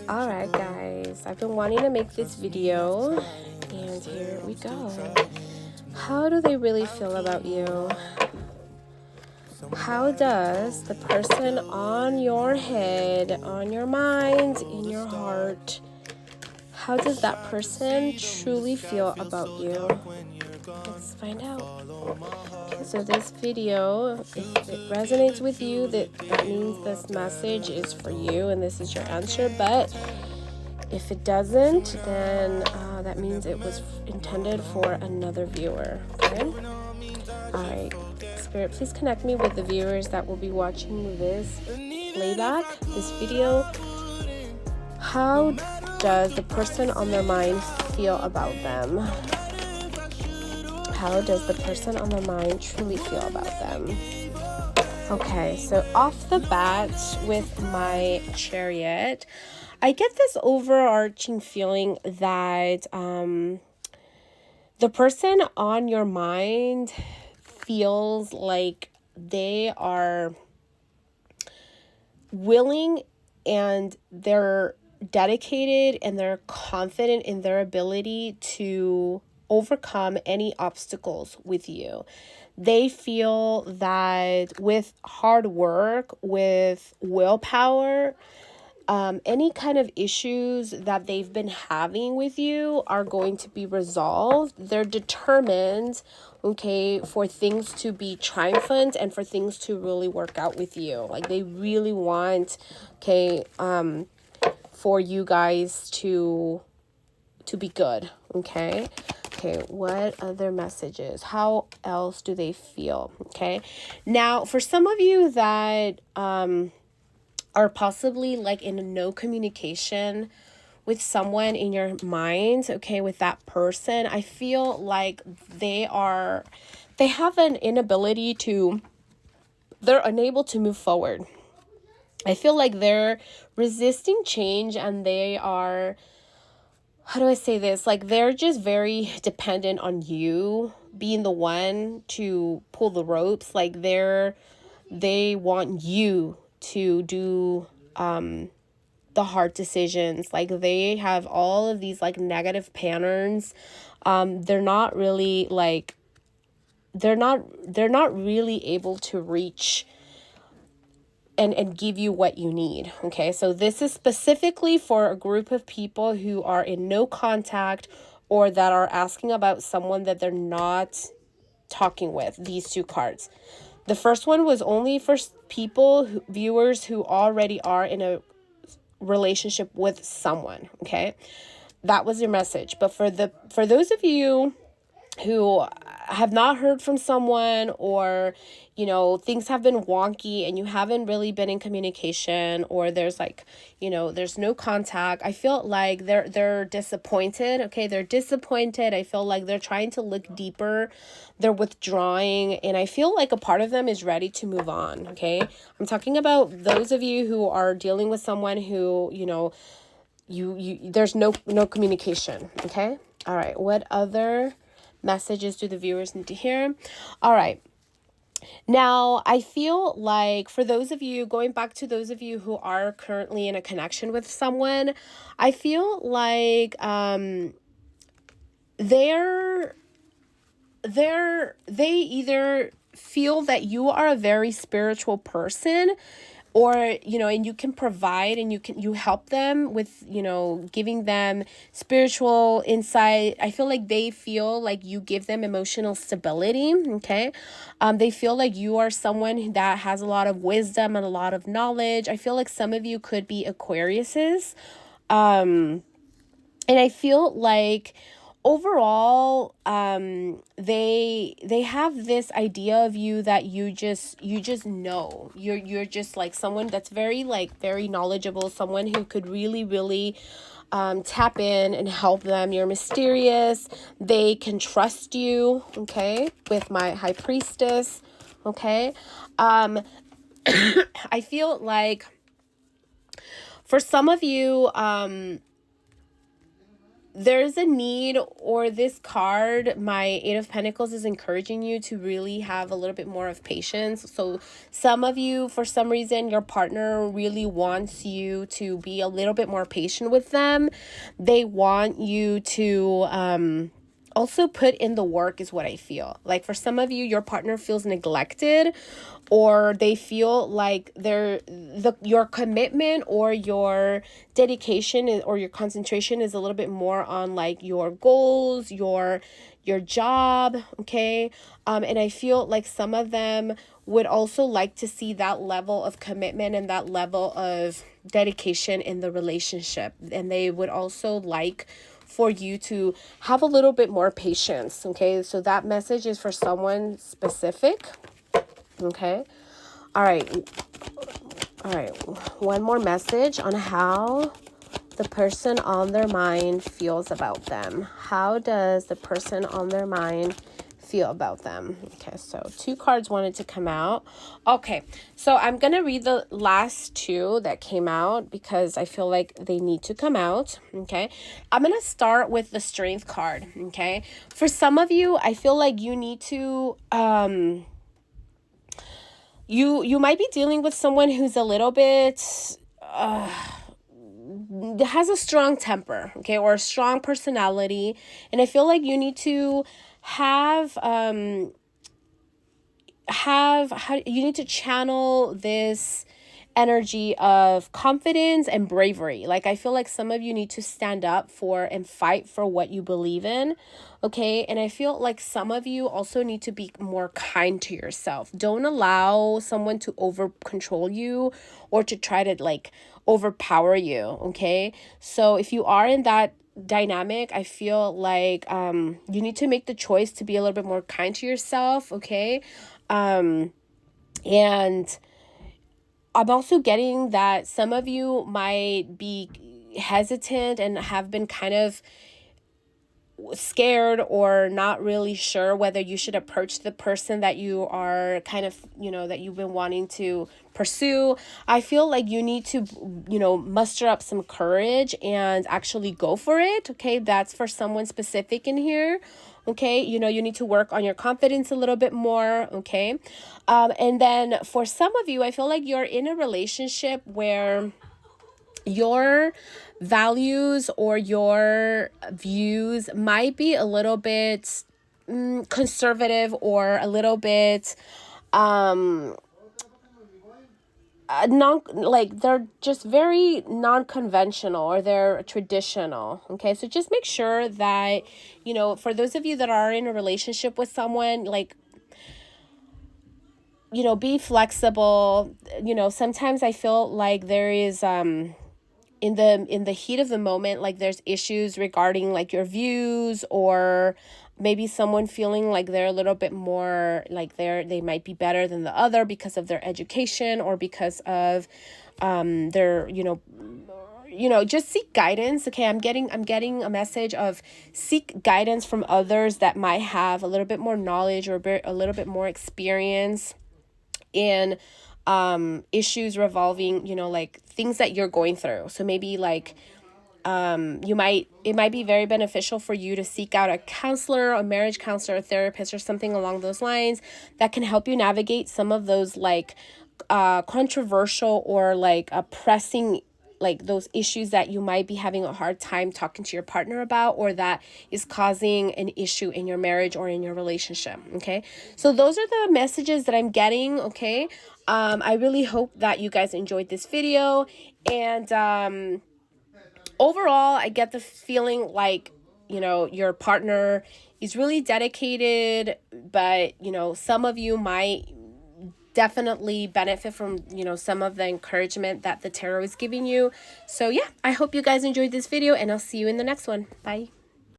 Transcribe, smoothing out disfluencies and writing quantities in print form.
Alright guys, I've been wanting to make this video and here we go. How do they really feel about you? How does the person on your head, on your mind, in your heart, how does that person truly feel about you? Let's find out. Okay, so this video, if it resonates with you, that means this message is for you and this is your answer. But if it doesn't, then that means it was intended for another viewer. Okay? Alright, Spirit, please connect me with the viewers that will be watching this playback, this video. How does the person on their mind feel about them? How does the person on their mind truly feel about them? Okay, so off the bat with my Chariot, I get this overarching feeling that the person on your mind feels like they are willing and they're dedicated and they're confident in their ability to overcome any obstacles with you. They feel that with hard work, with willpower, any kind of issues that they've been having with you are going to be resolved. They're determined, okay, for things to be triumphant and for things to really work out with you. Like they really want, okay, for you guys to be good, okay? Okay, what other messages? How else do they feel? Okay, now for some of you that are possibly like in a no communication with someone in your mind, okay, with that person, I feel like they have an inability to, they're unable to move forward. I feel like they're resisting change and they are, how do I say this? Like they're just very dependent on you being the one to pull the ropes. Like they want you to do the hard decisions. Like they have all of these like negative patterns. They're not really like they're not really able to reach and give you what you need. Okay, so this is specifically for a group of people who are in no contact or that are asking about someone that they're not talking with, these two cards. The first one was only for people, viewers who already are in a relationship with someone, okay? That was your message. But for those of you who have not heard from someone, or you know things have been wonky and you haven't really been in communication, or there's like, you know, there's no contact, I feel like they're disappointed. Okay, they're disappointed. I feel like they're trying to look deeper, they're withdrawing, and I feel like a part of them is ready to move on. Okay, I'm talking about those of you who are dealing with someone who, you know, you there's no communication. Okay, all right, what other messages do the viewers need to hear? All right, now I feel like for those of you, going back to those of you who are currently in a connection with someone, I feel like they either feel that you are a very spiritual person, or you know, and you can provide and you help them with, you know, giving them spiritual insight. I feel like they feel like you give them emotional stability. Okay, they feel like you are someone that has a lot of wisdom and a lot of knowledge. I feel like some of you could be Aquariuses, and I feel like overall they have this idea of you that you just know. You're just like someone that's very knowledgeable, someone who could really tap in and help them. You're mysterious, they can trust you. Okay, with my High Priestess. Okay, I feel like for some of you there's a need, or this card, my Eight of Pentacles, is encouraging you to really have a little bit more of patience. So some of you, for some reason, your partner really wants you to be a little bit more patient with them. They want you to also put in the work, is what I feel. Like for some of you, your partner feels neglected, or they feel like your commitment or your dedication or your concentration is a little bit more on like your goals, your job, okay? And I feel like some of them would also like to see that level of commitment and that level of dedication in the relationship. And they would also like for you to have a little bit more patience, okay? So that message is for someone specific, okay? All right. One more message on how the person on their mind feels about them. How does the person on their mind feel about them? Okay, so 2 cards wanted to come out. Okay, so I'm going to read the last 2 that came out because I feel like they need to come out, okay? I'm going to start with the Strength card, okay? For some of you, I feel like you need to you might be dealing with someone who's a little bit has a strong temper, okay, or a strong personality, and I feel like you need to have you need to channel this energy of confidence and bravery. Like I feel like some of you need to stand up for and fight for what you believe in, okay? And I feel like some of you also need to be more kind to yourself. Don't allow someone to over control you or to try to like overpower you, okay? So if you are in that dynamic, I feel like you need to make the choice to be a little bit more kind to yourself, okay? And I'm also getting that some of you might be hesitant and have been kind of scared or not really sure whether you should approach the person that you are kind of, that you've been wanting to pursue. I feel like you need to, muster up some courage and actually go for it. Okay. That's for someone specific in here. Okay. You need to work on your confidence a little bit more. Okay. And then for some of you, I feel like you're in a relationship where your values or your views might be a little bit conservative or a little bit they're just very non-conventional or they're traditional. Okay, so just make sure that for those of you that are in a relationship with someone, like be flexible. Sometimes I feel like there is in the heat of the moment, like there's issues regarding like your views, or maybe someone feeling like they're a little bit more like they might be better than the other because of their education or because of their just seek guidance. Okay, I'm getting a message of seek guidance from others that might have a little bit more knowledge or a little bit more experience in issues revolving, like things that you're going through. So maybe like it might be very beneficial for you to seek out a counselor, a marriage counselor, a therapist, or something along those lines that can help you navigate some of those like controversial or like pressing, like those issues that you might be having a hard time talking to your partner about, or that is causing an issue in your marriage or in your relationship. Okay, so those are the messages that I'm getting. Okay, I really hope that you guys enjoyed this video, and overall I get the feeling like your partner is really dedicated, but some of you might definitely benefit from some of the encouragement that the tarot is giving you. So yeah, I hope you guys enjoyed this video, and I'll see you in the next one. Bye.